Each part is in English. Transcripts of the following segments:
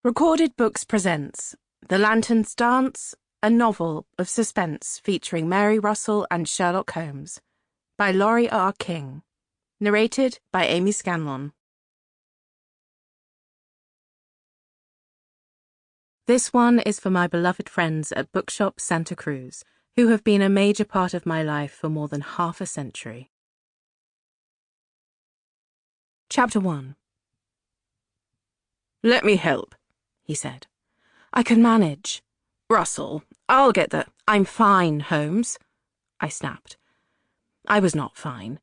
Recorded Books presents The Lantern's Dance, a novel of suspense featuring Mary Russell and Sherlock Holmes, by Laurie R. King, narrated by Amy Scanlon. This one is for my beloved friends at Bookshop Santa Cruz, who have been a major part of my life for more than half a century. Chapter 1. "Let me help," he said. "I can manage." "Russell, I'll get the—" "I'm fine, Holmes," I snapped. I was not fine,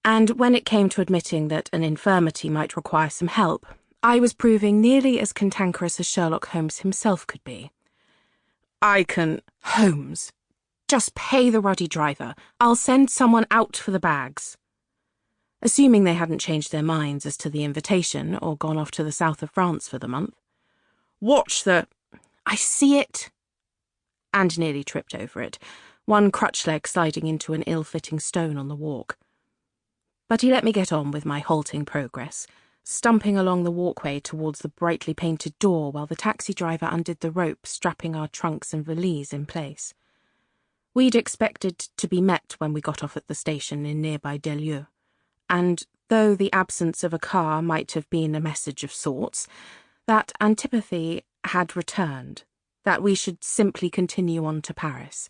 and when it came to admitting that an infirmity might require some help, I was proving nearly as cantankerous as Sherlock Holmes himself could be. "I can—" "Holmes, just pay the ruddy driver. I'll send someone out for the bags." Assuming they hadn't changed their minds as to the invitation or gone off to the south of France for the month. "Watch the—" "I see it," and nearly tripped over it, one crutch leg sliding into an ill-fitting stone on the walk. But he let me get on with my halting progress, stumping along the walkway towards the brightly painted door while the taxi driver undid the rope strapping our trunks and valise in place. We'd expected to be met when we got off at the station in nearby Délieux, and though the absence of a car might have been a message of sorts, that antipathy had returned, that we should simply continue on to Paris.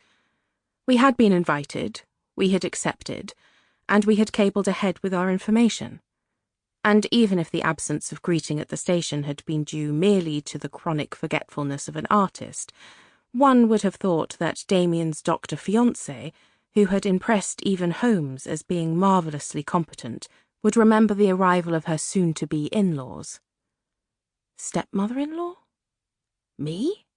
We had been invited, we had accepted, and we had cabled ahead with our information. And even if the absence of greeting at the station had been due merely to the chronic forgetfulness of an artist, one would have thought that Damian's doctor fiancé, who had impressed even Holmes as being marvellously competent, would remember the arrival of her soon-to-be in-laws. Stepmother-in-law? Me?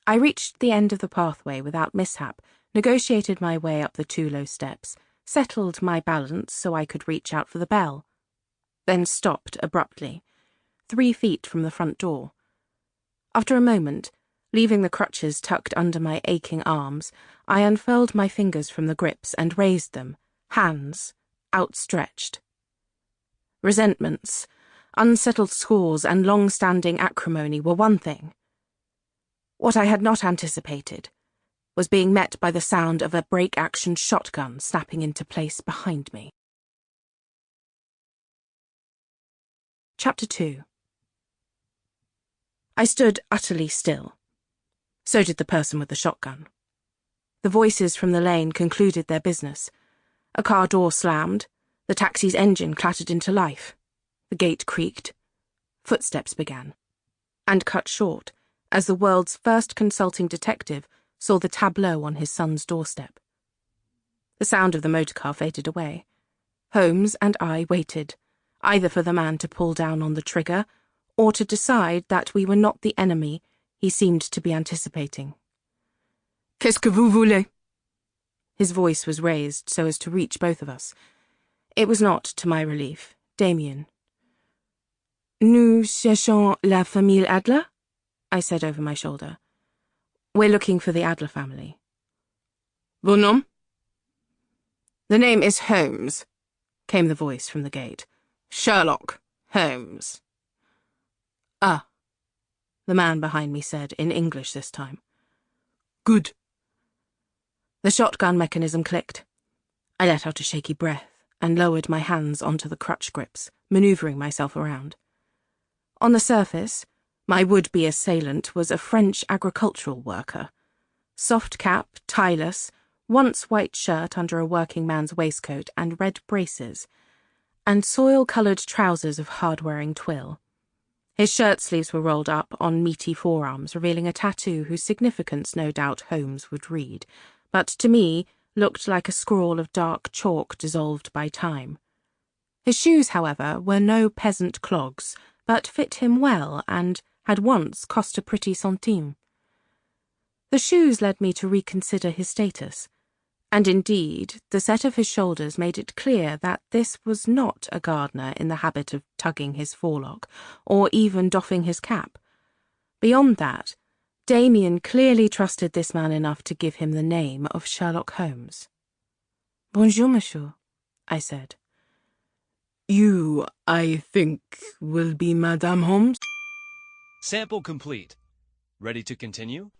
I reached the end of the pathway without mishap, negotiated my way up the 2 low steps, settled my balance so I could reach out for the bell, then stopped abruptly, 3 feet from the front door. After a moment, leaving the crutches tucked under my aching arms, I unfurled my fingers from the grips and raised them, hands outstretched. Resentments, unsettled scores, and long-standing acrimony were one thing. What I had not anticipated was being met by the sound of a break-action shotgun snapping into place behind me. Chapter 2. I stood utterly still. So did the person with the shotgun. The voices from the lane concluded their business. A car door slammed, the taxi's engine clattered into life, the gate creaked, footsteps began, and cut short as the world's first consulting detective saw the tableau on his son's doorstep. The sound of the motorcar faded away. Holmes and I waited, either for the man to pull down on the trigger or to decide that we were not the enemy he seemed to be anticipating. "Qu'est-ce que vous voulez?" His voice was raised so as to reach both of us. It was not, to my relief, Damian. "Nous cherchons la famille Adler?" I said over my shoulder. "We're looking for the Adler family." "Vos noms?" "The name is Holmes," came the voice from the gate. "Sherlock Holmes." "Ah," the man behind me said, in English this time. "Good." The shotgun mechanism clicked. I let out a shaky breath and lowered my hands onto the crutch grips, maneuvering myself around. On the surface, my would-be assailant was a French agricultural worker. Soft cap, tieless, once white shirt under a working man's waistcoat and red braces, and soil-coloured trousers of hard-wearing twill. His shirt sleeves were rolled up on meaty forearms, revealing a tattoo whose significance no doubt Holmes would read, but to me looked like a scrawl of dark chalk dissolved by time. His shoes, however, were no peasant clogs, but fit him well and had once cost a pretty centime. The shoes led me to reconsider his status, and indeed the set of his shoulders made it clear that this was not a gardener in the habit of tugging his forelock, or even doffing his cap. Beyond that, Damian clearly trusted this man enough to give him the name of Sherlock Holmes. "Bonjour, monsieur," I said. "You, I think, will be Madame Holmes?" Sample complete. Ready to continue?